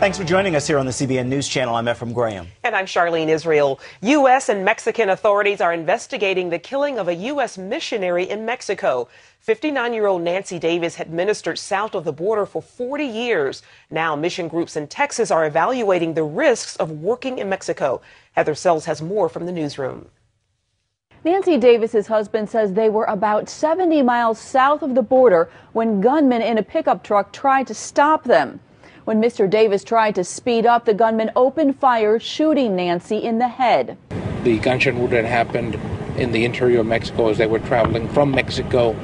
Thanks for joining us here on the CBN News Channel. I'm Ephraim Graham. And I'm Charlene Israel. U.S. and Mexican authorities are investigating the killing of a U.S. missionary in Mexico. 59-year-old Nancy Davis had ministered south of the border for 40 years. Now, mission groups in Texas are evaluating the risks of working in Mexico. Heather Sells has more from the newsroom. Nancy Davis's husband says they were about 70 miles south of the border when gunmen in a pickup truck tried to stop them. When Mr. Davis tried to speed up, the gunman opened fire, shooting Nancy in the head. The gunshot wound had happened in the interior of Mexico as they were traveling from Mexico,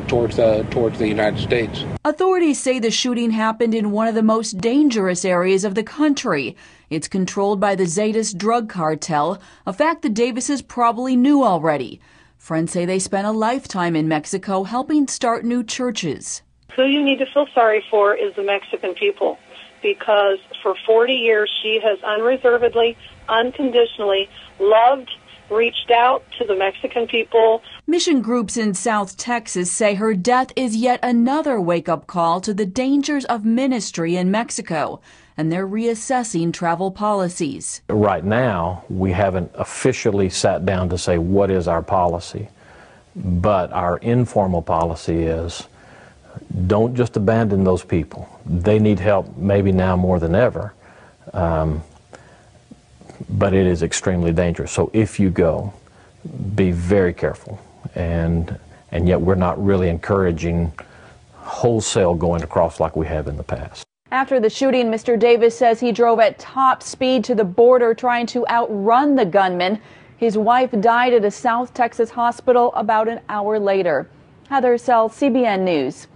towards the United States. Authorities say the shooting happened in one of the most dangerous areas of the country. It's controlled by the Zetas drug cartel, a fact the Davises probably knew already. Friends say they spent a lifetime in Mexico helping start new churches. Who you need to feel sorry for is the Mexican people, because for 40 years she has unreservedly, unconditionally loved, reached out to the Mexican people. Mission groups in South Texas say her death is yet another wake-up call to the dangers of ministry in Mexico, and they're reassessing travel policies. Right now, we haven't officially sat down to say what is our policy, but our informal policy is don't just abandon those people. They need help maybe now more than ever, but it is extremely dangerous. So if you go, be very careful. And yet we're not really encouraging wholesale going across like we have in the past. After the shooting, Mr. Davis says he drove at top speed to the border trying to outrun the gunman. His wife died at a South Texas hospital about an hour later. Heather Sells, CBN News.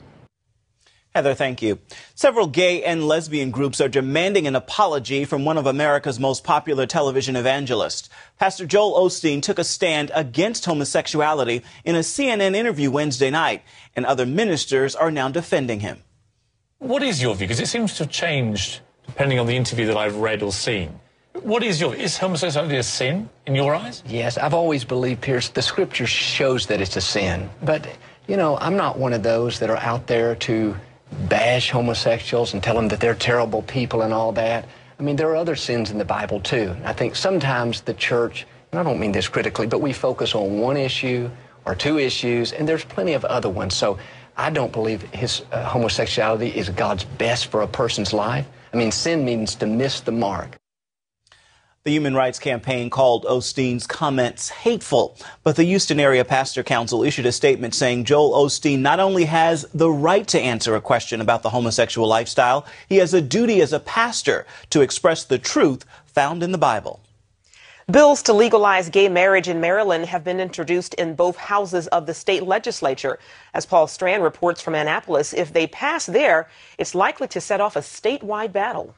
Heather, thank you. Several gay and lesbian groups are demanding an apology from one of America's most popular television evangelists. Pastor Joel Osteen took a stand against homosexuality in a CNN interview Wednesday night, and other ministers are now defending him. What is your view? Because it seems to have changed depending on the interview that I've read or seen. What is your view? Is homosexuality a sin in your eyes? Yes, I've always believed, Pierce, the scripture shows that it's a sin. But, I'm not one of those that are out there to bash homosexuals and tell them that they're terrible people and all that. I mean, there are other sins in the Bible, too. I think sometimes the church, and I don't mean this critically, but we focus on one issue or two issues, and there's plenty of other ones. So I don't believe his homosexuality is God's best for a person's life. I mean, sin means to miss the mark. The Human Rights Campaign called Osteen's comments hateful, but the Houston Area Pastor Council issued a statement saying Joel Osteen not only has the right to answer a question about the homosexual lifestyle, he has a duty as a pastor to express the truth found in the Bible. Bills to legalize gay marriage in Maryland have been introduced in both houses of the state legislature. As Paul Strand reports from Annapolis, if they pass there, it's likely to set off a statewide battle.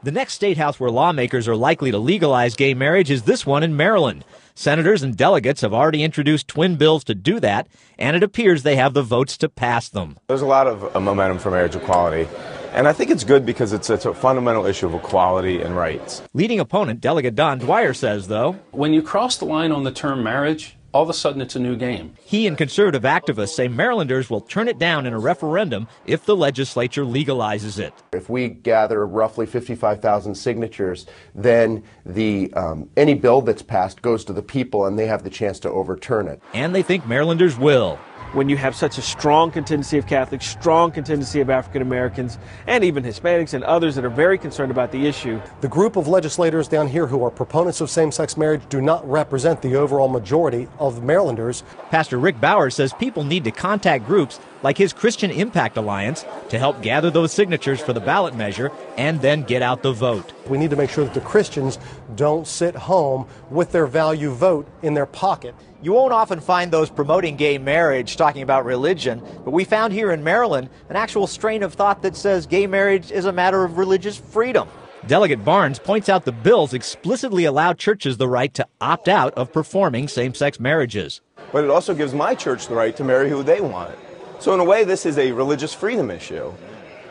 The next state house where lawmakers are likely to legalize gay marriage is this one in Maryland. Senators and delegates have already introduced twin bills to do that, and it appears they have the votes to pass them. There's a lot of momentum for marriage equality, and I think it's good because it's a fundamental issue of equality and rights. Leading opponent, Delegate Don Dwyer, says, though, when you cross the line on the term marriage, all of a sudden it's a new game. He and conservative activists say Marylanders will turn it down in a referendum if the legislature legalizes it. If we gather roughly 55,000 signatures, then any bill that's passed goes to the people and they have the chance to overturn it. And they think Marylanders will. When you have such a strong contingency of Catholics, strong contingency of African Americans, and even Hispanics and others that are very concerned about the issue. The group of legislators down here who are proponents of same-sex marriage do not represent the overall majority of Marylanders. Pastor Rick Bauer says people need to contact groups like his Christian Impact Alliance to help gather those signatures for the ballot measure and then get out the vote. We need to make sure that the Christians don't sit home with their value vote in their pocket. You won't often find those promoting gay marriage talking about religion, but we found here in Maryland an actual strain of thought that says gay marriage is a matter of religious freedom. Delegate Barnes points out the bills explicitly allow churches the right to opt out of performing same-sex marriages. But it also gives my church the right to marry who they want. So in a way, this is a religious freedom issue.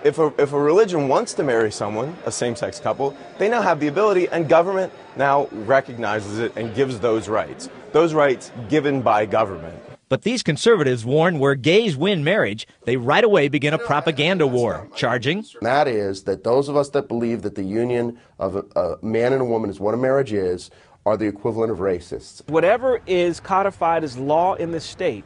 If a religion wants to marry someone, a same-sex couple, they now have the ability, and government now recognizes it and gives those rights given by government. But these conservatives warn where gays win marriage, they right away begin a propaganda war, charging. That is that those of us that believe that the union of a man and a woman is what a marriage is are the equivalent of racists. Whatever is codified as law in this state,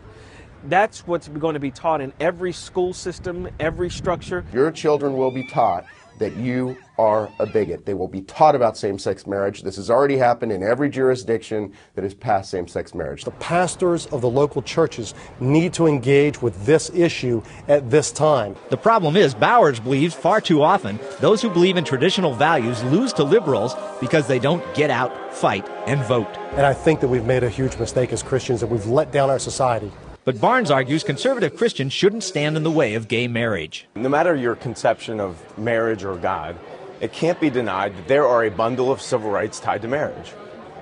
that's what's going to be taught in every school system, every structure. Your children will be taught that you are a bigot. They will be taught about same-sex marriage. This has already happened in every jurisdiction that has passed same-sex marriage. The pastors of the local churches need to engage with this issue at this time. The problem is, Bowers believes far too often those who believe in traditional values lose to liberals because they don't get out, fight, and vote. And I think that we've made a huge mistake as Christians, and we've let down our society. But Barnes argues conservative Christians shouldn't stand in the way of gay marriage. No matter your conception of marriage or God, it can't be denied that there are a bundle of civil rights tied to marriage.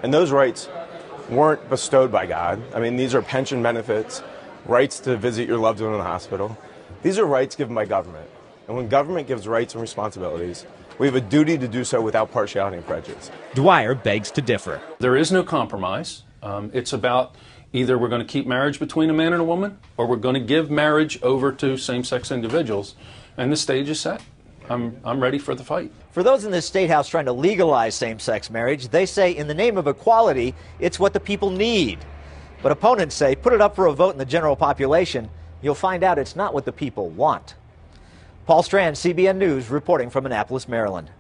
And those rights weren't bestowed by God. I mean, these are pension benefits, rights to visit your loved one in the hospital. These are rights given by government. And when government gives rights and responsibilities, we have a duty to do so without partiality and prejudice. Dwyer begs to differ. There is no compromise. It's about either we're going to keep marriage between a man and a woman, or we're going to give marriage over to same-sex individuals. And the stage is set. I'm ready for the fight. For those in this state house trying to legalize same-sex marriage, they say in the name of equality, it's what the people need. But opponents say put it up for a vote in the general population, you'll find out it's not what the people want. Paul Strand, CBN News, reporting from Annapolis, Maryland.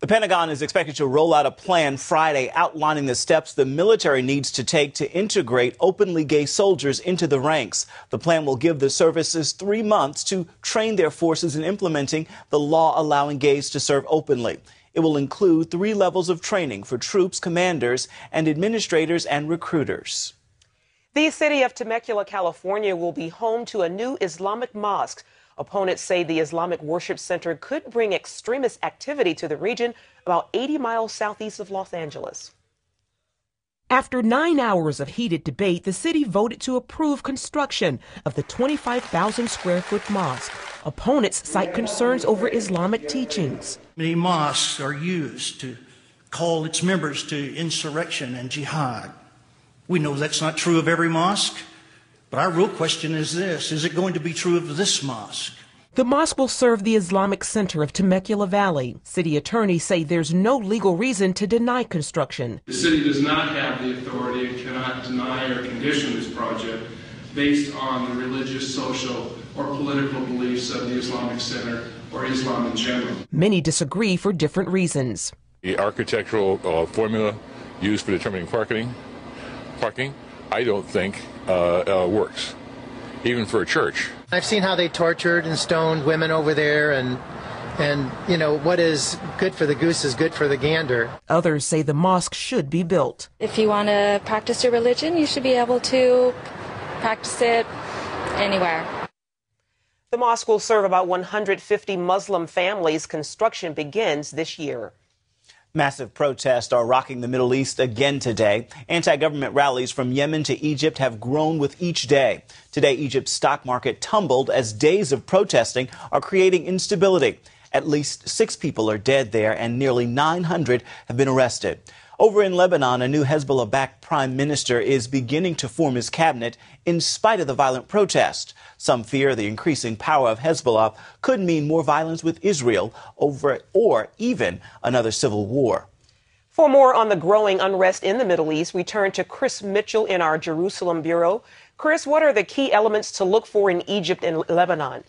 The Pentagon is expected to roll out a plan Friday outlining the steps the military needs to take to integrate openly gay soldiers into the ranks. The plan will give the services 3 months to train their forces in implementing the law allowing gays to serve openly. It will include 3 levels of training for troops, commanders, and administrators and recruiters. The city of Temecula, California will be home to a new Islamic mosque. Opponents say the Islamic Worship Center could bring extremist activity to the region about 80 miles southeast of Los Angeles. After 9 hours of heated debate, the city voted to approve construction of the 25,000-square-foot mosque. Opponents cite concerns over Islamic teachings. Many mosques are used to call its members to insurrection and jihad. We know that's not true of every mosque. But our real question is this: is it going to be true of this mosque? The mosque will serve the Islamic Center of Temecula Valley. City attorneys say there's no legal reason to deny construction. The city does not have the authority and cannot deny or condition this project based on the religious, social, or political beliefs of the Islamic Center or Islam in general. Many disagree for different reasons. The architectural formula used for determining parking, I don't think works, even for a church. I've seen how they tortured and stoned women over there, and you know, what is good for the goose is good for the gander. Others say the mosque should be built. If you want to practice your religion, you should be able to practice it anywhere. The mosque will serve about 150 Muslim families. Construction begins this year. Massive protests are rocking the Middle East again today. Anti-government rallies from Yemen to Egypt have grown with each day. Today, Egypt's stock market tumbled as days of protesting are creating instability. At least 6 people are dead there and nearly 900 have been arrested. Over in Lebanon, a new Hezbollah-backed prime minister is beginning to form his cabinet in spite of the violent protest. Some fear the increasing power of Hezbollah could mean more violence with Israel or even another civil war. For more on the growing unrest in the Middle East, we turn to Chris Mitchell in our Jerusalem bureau. Chris, what are the key elements to look for in Egypt and Lebanon?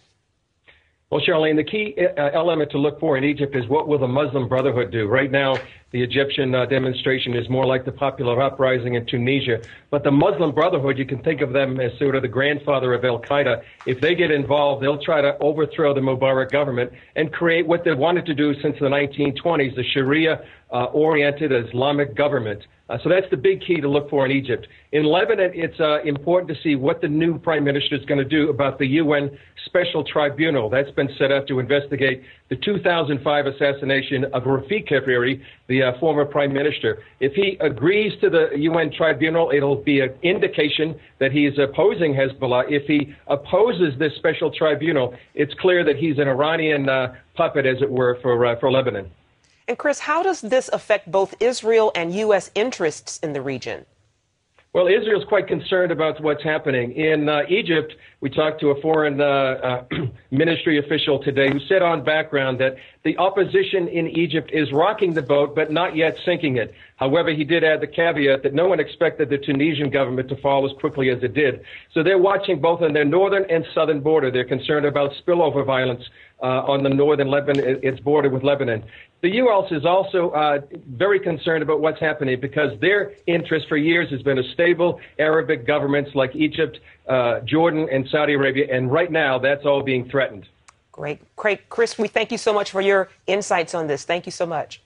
Well, Charlene, the key element to look for in Egypt is what will the Muslim Brotherhood do? Right now, the Egyptian demonstration is more like the popular uprising in Tunisia. But the Muslim Brotherhood, you can think of them as sort of the grandfather of al-Qaeda. If they get involved, they'll try to overthrow the Mubarak government and create what they wanted to do since the 1920s, the Sharia-oriented Islamic government. So that's the big key to look for in Egypt. In Lebanon, it's important to see what the new prime minister is going to do about the UN Special Tribunal. That's been set up to investigate the 2005 assassination of Rafik Hariri, the former prime minister. If he agrees to the UN tribunal, it'll be an indication that he is opposing Hezbollah. If he opposes this special tribunal, it's clear that he's an Iranian puppet, as it were, for Lebanon. And Chris, how does this affect both Israel and U.S. interests in the region? Well, Israel's quite concerned about what's happening. In Egypt, we talked to a foreign ministry official today who said on background that the opposition in Egypt is rocking the boat, but not yet sinking it. However, he did add the caveat that no one expected the Tunisian government to fall as quickly as it did. So they're watching both on their northern and southern border. They're concerned about spillover violence on the northern Lebanon, its border with Lebanon. The U.S. is also very concerned about what's happening because their interest for years has been a stable Arabic governments like Egypt, Jordan, and Saudi Arabia, and right now that's all being threatened. Great. Chris, we thank you so much for your insights on this. Thank you so much.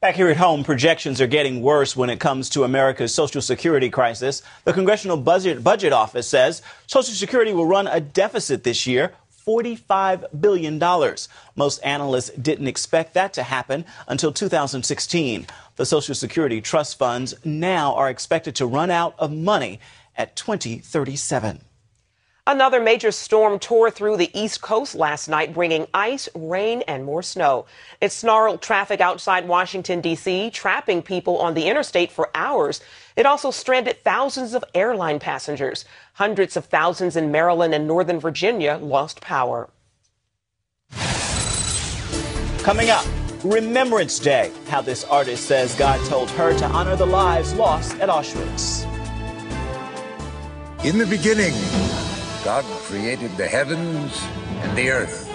Back here at home, projections are getting worse when it comes to America's Social Security crisis. The Congressional Budget Office says Social Security will run a deficit this year, $45 billion. Most analysts didn't expect that to happen until 2016. The Social Security trust funds now are expected to run out of money at 2037. Another major storm tore through the East Coast last night, bringing ice, rain, and more snow. It snarled traffic outside Washington, D.C., trapping people on the interstate for hours. It also stranded thousands of airline passengers. Hundreds of thousands in Maryland and Northern Virginia lost power. Coming up, Remembrance Day, how this artist says God told her to honor the lives lost at Auschwitz. In the beginning, God created the heavens and the earth.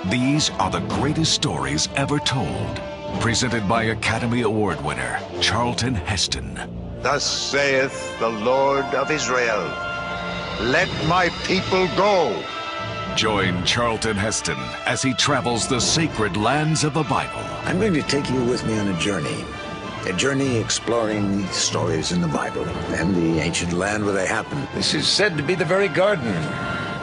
These are the greatest stories ever told. Presented by Academy Award winner Charlton Heston. Thus saith the Lord of Israel, let my people go. Join Charlton Heston as he travels the sacred lands of the Bible. I'm going to take you with me on a journey exploring the stories in the Bible and the ancient land where they happened. This is said to be the very garden.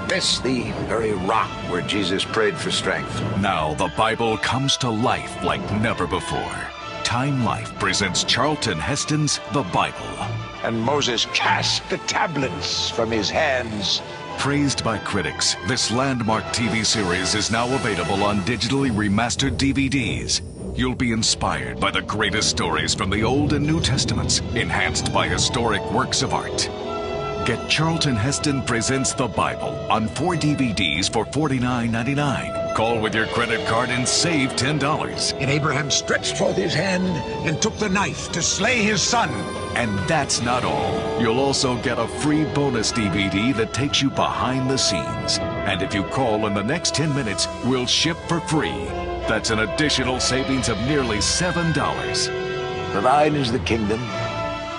This, the very rock where Jesus prayed for strength. Now the Bible comes to life like never before. Time Life presents Charlton Heston's The Bible. And Moses cast the tablets from his hands. Praised by critics, this landmark TV series is now available on digitally remastered DVDs. You'll be inspired by the greatest stories from the Old and New Testaments, enhanced by historic works of art. Get Charlton Heston Presents the Bible on 4 DVDs for $49.99. Call with your credit card and save $10. And Abraham stretched forth his hand and took the knife to slay his son. And that's not all. You'll also get a free bonus DVD that takes you behind the scenes. And if you call in the next 10 minutes, we'll ship for free. That's an additional savings of nearly $7. For thine is the kingdom,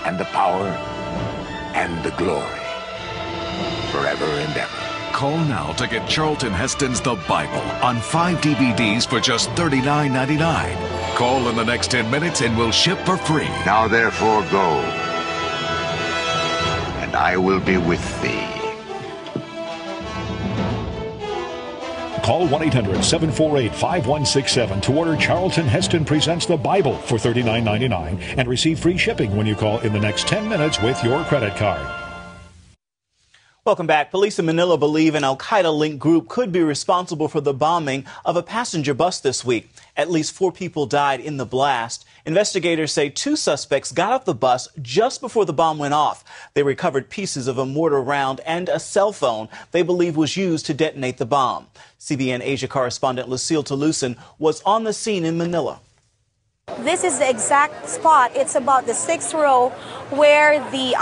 and the power, and the glory, forever and ever. Call now to get Charlton Heston's The Bible on 5 DVDs for just $39.99. Call in the next 10 minutes and we'll ship for free. Now therefore go, and I will be with thee. Call 1-800-748-5167 to order Charlton Heston Presents the Bible for $39.99 and receive free shipping when you call in the next 10 minutes with your credit card. Welcome back. Police in Manila believe an al-Qaeda-linked group could be responsible for the bombing of a passenger bus this week. At least 4 people died in the blast. Investigators say 2 suspects got off the bus just before the bomb went off. They recovered pieces of a mortar round and a cell phone they believe was used to detonate the bomb. CBN Asia correspondent Lucille Tolucin was on the scene in Manila. This is the exact spot. It's about the 6th row where the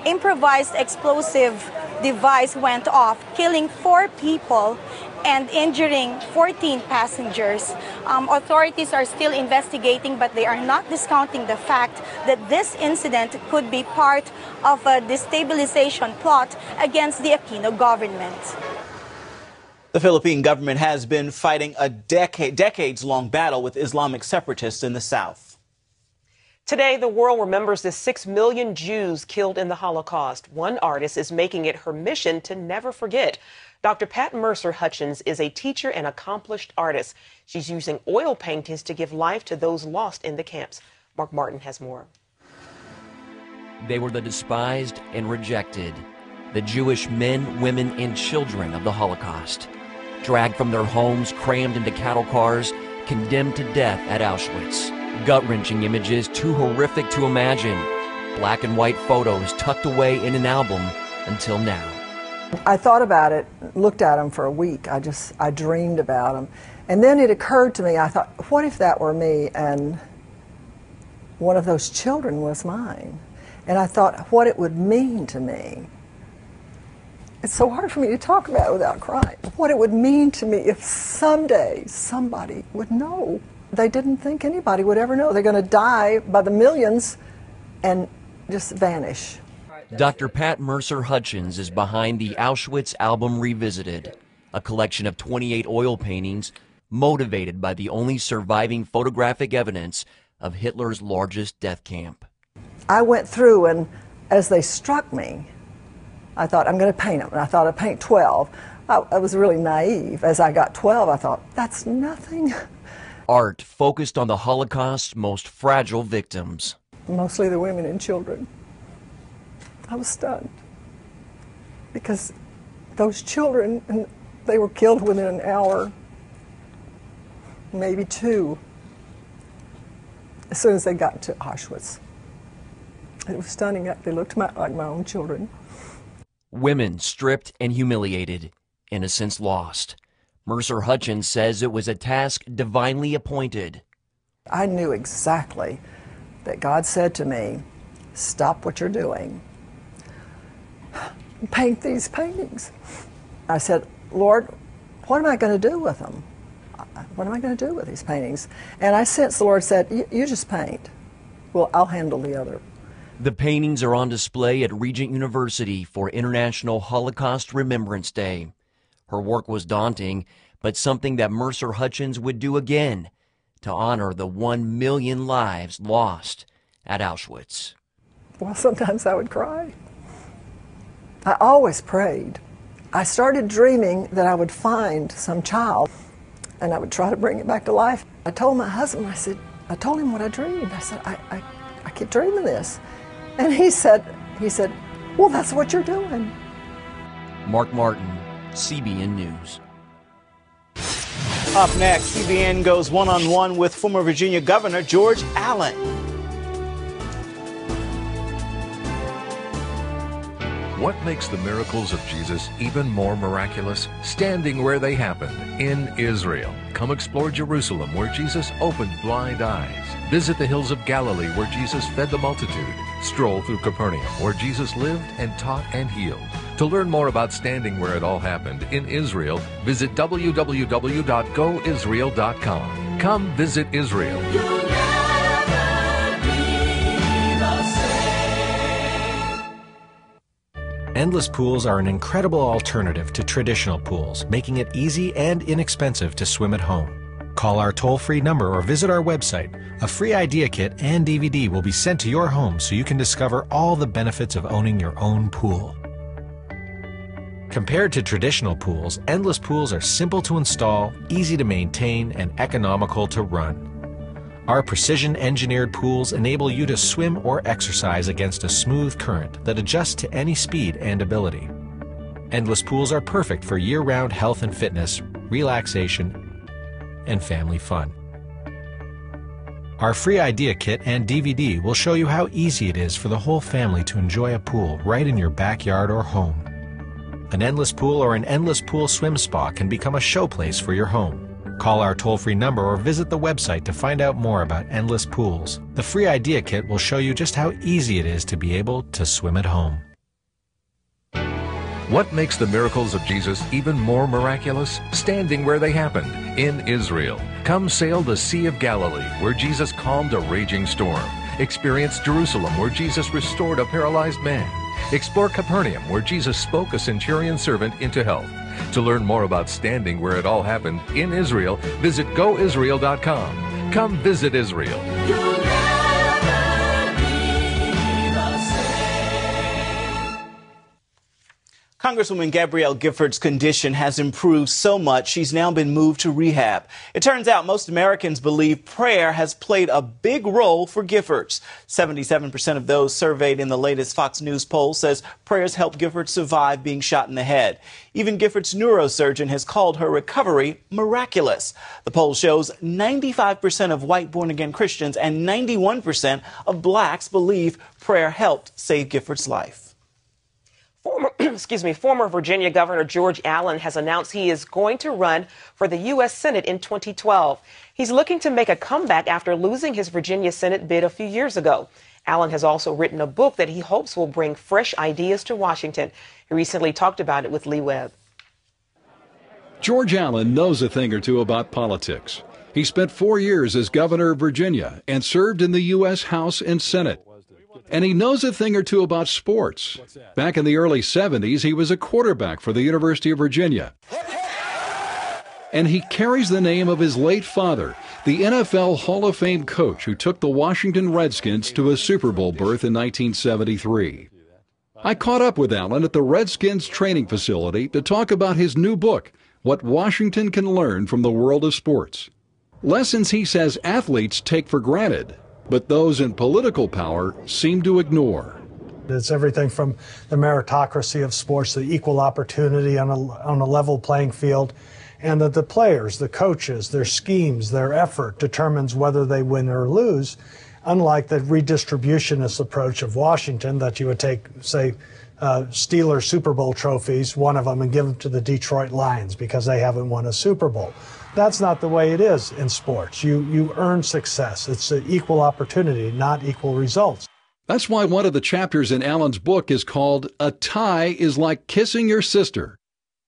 improvised explosive device went off, killing 4 people and injuring 14 passengers. Authorities are still investigating, but they are not discounting the fact that this incident could be part of a destabilization plot against the Aquino government. The Philippine government has been fighting a decades-long battle with Islamic separatists in the south. Today, the world remembers the 6 million Jews killed in the Holocaust. One artist is making it her mission to never forget. Dr. Pat Mercer Hutchins is a teacher and accomplished artist. She's using oil paintings to give life to those lost in the camps. Mark Martin has more. They were the despised and rejected, the Jewish men, women, and children of the Holocaust, dragged from their homes, crammed into cattle cars, condemned to death at Auschwitz. Gut-wrenching images too horrific to imagine. Black and white photos tucked away in an album until now. I thought about it, looked at them for a week. I dreamed about them. And then it occurred to me, I thought, what if that were me and one of those children was mine? And I thought what it would mean to me. It's so hard for me to talk about it without crying. What it would mean to me if someday somebody would know. They didn't think anybody would ever know. They're going to die by the millions and just vanish. Dr. Pat Mercer Hutchins is behind the Auschwitz Album Revisited, a collection of 28 oil paintings motivated by the only surviving photographic evidence of Hitler's largest death camp. I went through, and as they struck me, I thought, I'm going to paint them. And I thought I'd paint 12. I was really naive. As I got 12, I thought, that's nothing. Art focused on the Holocaust's most fragile victims. Mostly the women and children. I was stunned because those children, and they were killed within an hour, maybe two, as soon as they got to Auschwitz. It was stunning. They looked like my own children. Women stripped and humiliated, innocence lost. Mercer Hutchins says it was a task divinely appointed. I knew exactly that God said to me, stop what you're doing. Paint these paintings. I said, Lord, what am I going to do with them? What am I going to do with these paintings? And I sensed the Lord said, you just paint. Well, I'll handle the other. The paintings are on display at Regent University for International Holocaust Remembrance Day. Her work was daunting, but something that Mercer Hutchins would do again to honor the 1 million lives lost at Auschwitz. Well, sometimes I would cry. I always prayed. I started dreaming that I would find some child and I would try to bring it back to life. I told my husband, I told him what I dreamed. I said, I keep dreaming this. And he said, well, that's what you're doing. Mark Martin, CBN News. Up next, CBN goes one-on-one with former Virginia Governor George Allen. What makes the miracles of Jesus even more miraculous? Standing where they happened, in Israel. Come explore Jerusalem, where Jesus opened blind eyes. Visit the hills of Galilee, where Jesus fed the multitude. Stroll through Capernaum, where Jesus lived and taught and healed. To learn more about standing where it all happened in Israel, visit www.goisrael.com. Come visit Israel. Endless pools are an incredible alternative to traditional pools, making it easy and inexpensive to swim at home. Call our toll-free number or visit our website. A free idea kit and DVD will be sent to your home so you can discover all the benefits of owning your own pool. Compared to traditional pools, endless pools are simple to install, easy to maintain, and economical to run. Our precision-engineered pools enable you to swim or exercise against a smooth current that adjusts to any speed and ability. Endless pools are perfect for year-round health and fitness, relaxation, and family fun. Our free idea kit and DVD will show you how easy it is for the whole family to enjoy a pool right in your backyard or home. An endless pool or an endless pool swim spa can become a showplace for your home. Call our toll-free number or visit the website to find out more about endless pools. The free idea kit will show you just how easy it is to be able to swim at home. What makes the miracles of Jesus even more miraculous? Standing where they happened, in Israel. Come sail the Sea of Galilee, where Jesus calmed a raging storm. Experience Jerusalem, where Jesus restored a paralyzed man. Explore Capernaum, where Jesus spoke a centurion servant into health. To learn more about standing where it all happened in Israel, visit goisrael.com. Come visit Israel. Congresswoman Gabrielle Giffords' condition has improved so much she's now been moved to rehab. It turns out most Americans believe prayer has played a big role for Giffords. 77% of those surveyed in the latest Fox News poll says prayers helped Giffords survive being shot in the head. Even Giffords' neurosurgeon has called her recovery miraculous. The poll shows 95% of white born-again Christians and 91% of blacks believe prayer helped save Giffords' life. Former Virginia Governor George Allen has announced he is going to run for the U.S. Senate in 2012. He's looking to make a comeback after losing his Virginia Senate bid a few years ago. Allen has also written a book that he hopes will bring fresh ideas to Washington. He recently talked about it with Lee Webb. George Allen knows a thing or two about politics. He spent 4 years as governor of Virginia and served in the U.S. House and Senate. And he knows a thing or two about sports. Back in the early 70s, he was a quarterback for the University of Virginia. And he carries the name of his late father, the NFL Hall of Fame coach who took the Washington Redskins to a Super Bowl berth in 1973. I caught up with Allen at the Redskins training facility to talk about his new book, What Washington Can Learn from the World of Sports. Lessons he says athletes take for granted, but those in political power seem to ignore. It's everything from the meritocracy of sports, the equal opportunity on a level playing field, and that the players, the coaches, their schemes, their effort determines whether they win or lose, unlike the redistributionist approach of Washington that you would take, say, Steelers Super Bowl trophies, one of them, and give them to the Detroit Lions because they haven't won a Super Bowl. That's not the way it is in sports. You earn success. It's an equal opportunity, not equal results. That's why one of the chapters in Allen's book is called A Tie is Like Kissing Your Sister.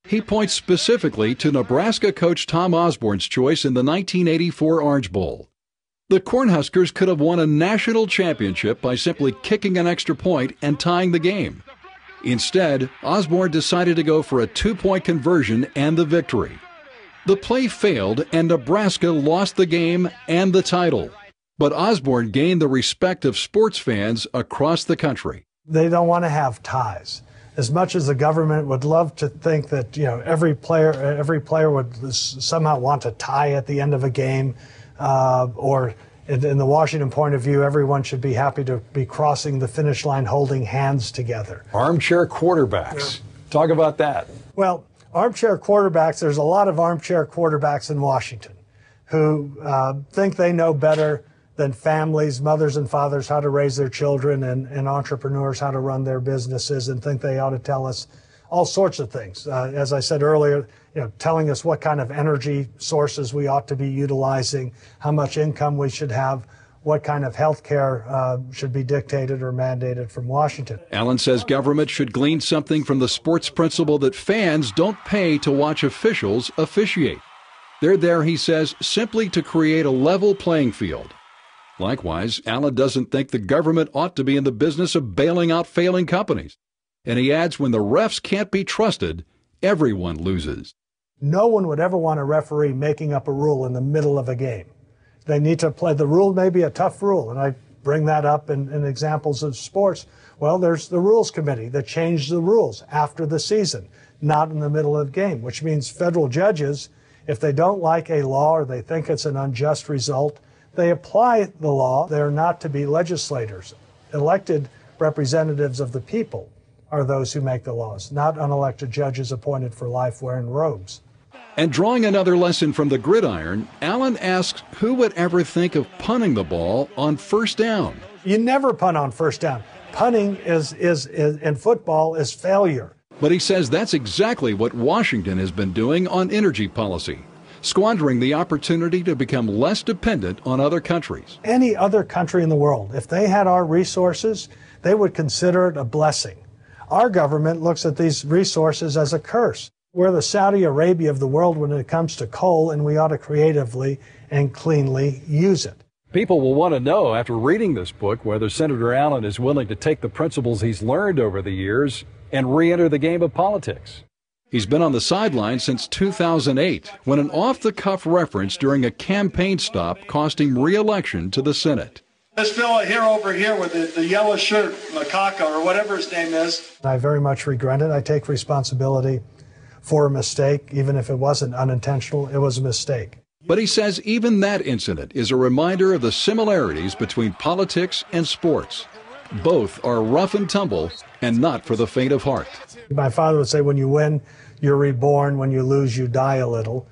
He points specifically to Nebraska coach Tom Osborne's choice in the 1984 Orange Bowl. The Cornhuskers could have won a national championship by simply kicking an extra point and tying the game. Instead, Osborne decided to go for a 2-point conversion and the victory. The play failed, and Nebraska lost the game and the title. But Osborne gained the respect of sports fans across the country. They don't want to have ties. As much as the government would love to think that every player would somehow want a tie at the end of a game, or in the Washington point of view, everyone should be happy to be crossing the finish line holding hands together. Armchair quarterbacks. Yeah. Talk about that. Well, armchair quarterbacks, there's a lot of armchair quarterbacks in Washington who think they know better than families, mothers and fathers, how to raise their children, and entrepreneurs how to run their businesses, and think they ought to tell us all sorts of things. As I said earlier, telling us what kind of energy sources we ought to be utilizing, how much income we should have, what kind of health care should be dictated or mandated from Washington. Allen says government should glean something from the sports principle that fans don't pay to watch officials officiate. They're there, he says, simply to create a level playing field. Likewise, Allen doesn't think the government ought to be in the business of bailing out failing companies. And he adds when the refs can't be trusted, everyone loses. No one would ever want a referee making up a rule in the middle of a game. They need to play. The rule may be a tough rule, and I bring that up in examples of sports. Well, there's the rules committee that changed the rules after the season, not in the middle of the game, which means federal judges, if they don't like a law or they think it's an unjust result, they apply the law. They're not to be legislators. Elected representatives of the people are those who make the laws, not unelected judges appointed for life wearing robes. And drawing another lesson from the gridiron, Allen asks who would ever think of punting the ball on first down. You never punt on first down. Punting is in football is failure. But he says that's exactly what Washington has been doing on energy policy, squandering the opportunity to become less dependent on other countries. Any other country in the world, if they had our resources, they would consider it a blessing. Our government looks at these resources as a curse. We're the Saudi Arabia of the world when it comes to coal, and we ought to creatively and cleanly use it. People will want to know after reading this book whether Senator Allen is willing to take the principles he's learned over the years and re-enter the game of politics. He's been on the sidelines since 2008, when an off-the-cuff reference during a campaign stop cost him re-election to the Senate. This fellow here over here with the yellow shirt, Makaka, or whatever his name is. I very much regret it. I take responsibility for a mistake, even if it wasn't unintentional, it was a mistake. But he says even that incident is a reminder of the similarities between politics and sports. Both are rough and tumble and not for the faint of heart. My father would say, when you win, you're reborn. When you lose, you die a little.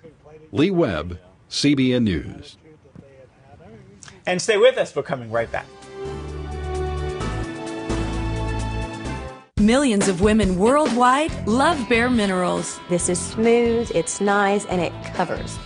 Lee Webb, CBN News. And stay with us. We're coming right back. Millions of women worldwide love Bare Minerals. This is smooth, it's nice, and it covers.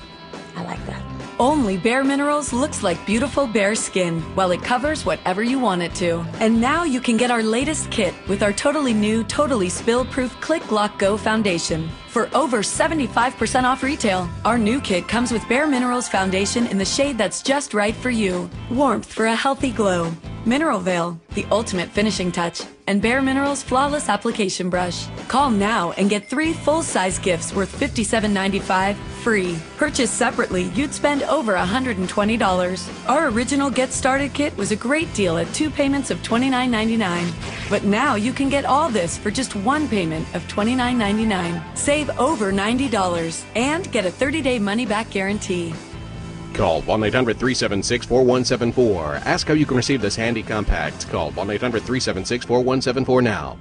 I like that. Only Bare Minerals looks like beautiful bare skin, while it covers whatever you want it to. And now you can get our latest kit with our totally new, totally spill-proof Click Lock Go Foundation. For over 75% off retail, our new kit comes with Bare Minerals Foundation in the shade that's just right for you. Warmth for a healthy glow. Mineral Veil, the ultimate finishing touch. And Bare Minerals Flawless Application Brush. Call now and get 3 full-size gifts worth $57.95 free. Purchased separately, you'd spend over $120. Our original Get Started kit was a great deal at 2 payments of $29.99. But now you can get all this for just 1 payment of $29.99. Save over $90 and get a 30-day money-back guarantee. Call 1-800-376-4174. Ask how you can receive this handy compact. Call 1-800-376-4174 now.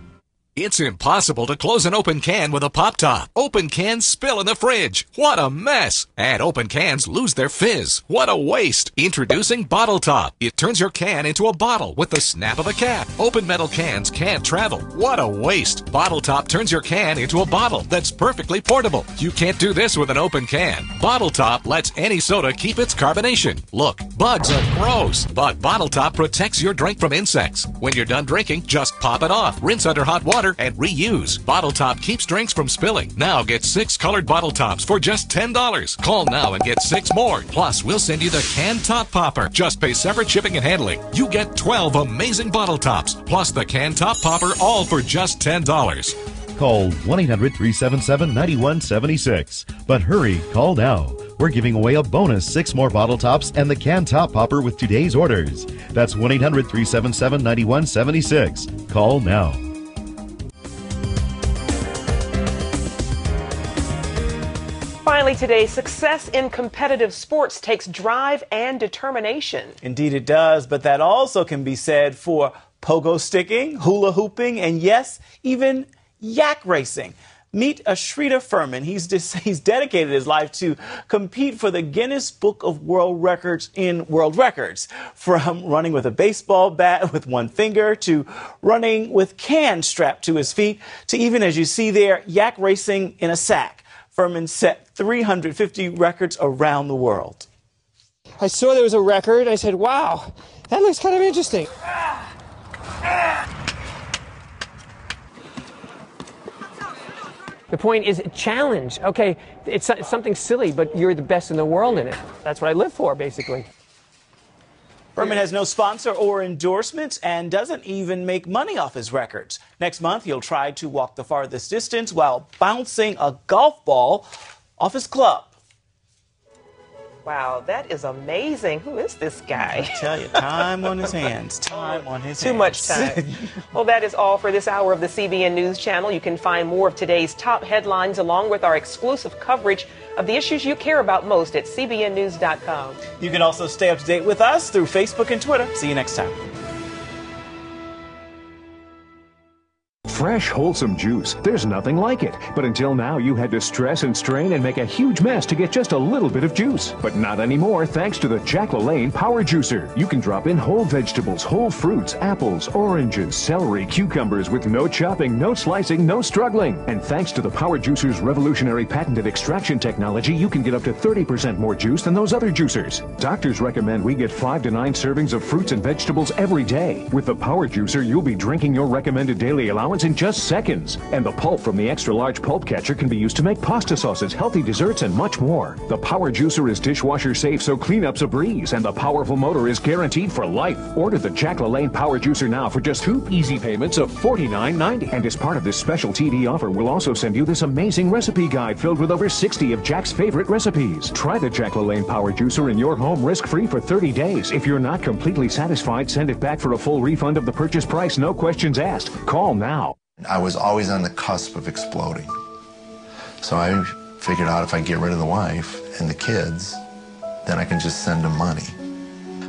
It's impossible to close an open can with a pop top. Open cans spill in the fridge. What a mess. And open cans lose their fizz. What a waste. Introducing Bottle Top. It turns your can into a bottle with the snap of a cap. Open metal cans can't travel. What a waste. Bottle Top turns your can into a bottle that's perfectly portable. You can't do this with an open can. Bottle Top lets any soda keep its carbonation. Look, bugs are gross, but Bottle Top protects your drink from insects. When you're done drinking, just pop it off. Rinse under hot water and reuse. Bottle Top keeps drinks from spilling. Now get 6 colored Bottle Tops for just $10. Call now and get 6 more. Plus, we'll send you the Can Top Popper. Just pay separate shipping and handling. You get 12 amazing Bottle Tops, plus the Can Top Popper, all for just $10. Call 1-800-377-9176. But hurry, call now. We're giving away a bonus 6 more Bottle Tops and the Can Top Popper with today's orders. That's 1-800-377-9176. Call now. Finally today, success in competitive sports takes drive and determination. Indeed it does, but that also can be said for pogo sticking, hula hooping, and yes, even yak racing. Meet Ashrita Furman. He's dedicated his life to compete for the Guinness Book of World Records in World Records. From running with a baseball bat with one finger, to running with cans strapped to his feet, to even, as you see there, yak racing in a sack. Furman set 350 records around the world. I saw there was a record, and I said, wow, that looks kind of interesting. The point is challenge. Okay, it's something silly, but you're the best in the world in it. That's what I live for, basically. Furman has no sponsor or endorsements and doesn't even make money off his records. Next month, he'll try to walk the farthest distance while bouncing a golf ball off his club. Wow, that is amazing. Who is this guy? I tell you, time on his hands. Time on his hands. Too much time. Well, that is all for this hour of the CBN News Channel. You can find more of today's top headlines along with our exclusive coverage of the issues you care about most at cbnnews.com. You can also stay up to date with us through Facebook and Twitter. See you next time. Fresh, wholesome juice. There's nothing like it. But until now, you had to stress and strain and make a huge mess to get just a little bit of juice. But not anymore, thanks to the Jack LaLanne Power Juicer. You can drop in whole vegetables, whole fruits, apples, oranges, celery, cucumbers with no chopping, no slicing, no struggling. And thanks to the Power Juicer's revolutionary patented extraction technology, you can get up to 30% more juice than those other juicers. Doctors recommend we get 5 to 9 servings of fruits and vegetables every day. With the Power Juicer, you'll be drinking your recommended daily allowance in in just seconds. And the pulp from the extra-large pulp catcher can be used to make pasta sauces, healthy desserts, and much more. The Power Juicer is dishwasher safe, so cleanup's a breeze, and the powerful motor is guaranteed for life. Order the Jack LaLanne Power Juicer now for just 2 easy payments of $49.90. And as part of this special TV offer, we'll also send you this amazing recipe guide filled with over 60 of Jack's favorite recipes. Try the Jack LaLanne Power Juicer in your home risk-free for 30 days. If you're not completely satisfied, send it back for a full refund of the purchase price, no questions asked. Call now. I was always on the cusp of exploding. So I figured out if I get rid of the wife and the kids, then I can just send them money.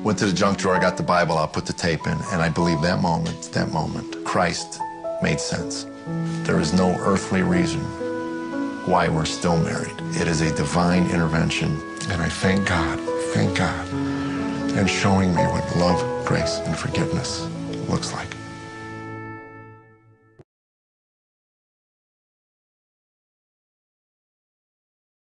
Went to the junk drawer, got the Bible out, put the tape in, and I believe that moment, Christ made sense. There is no earthly reason why we're still married. It is a divine intervention, and I thank God, and showing me what love, grace, and forgiveness looks like.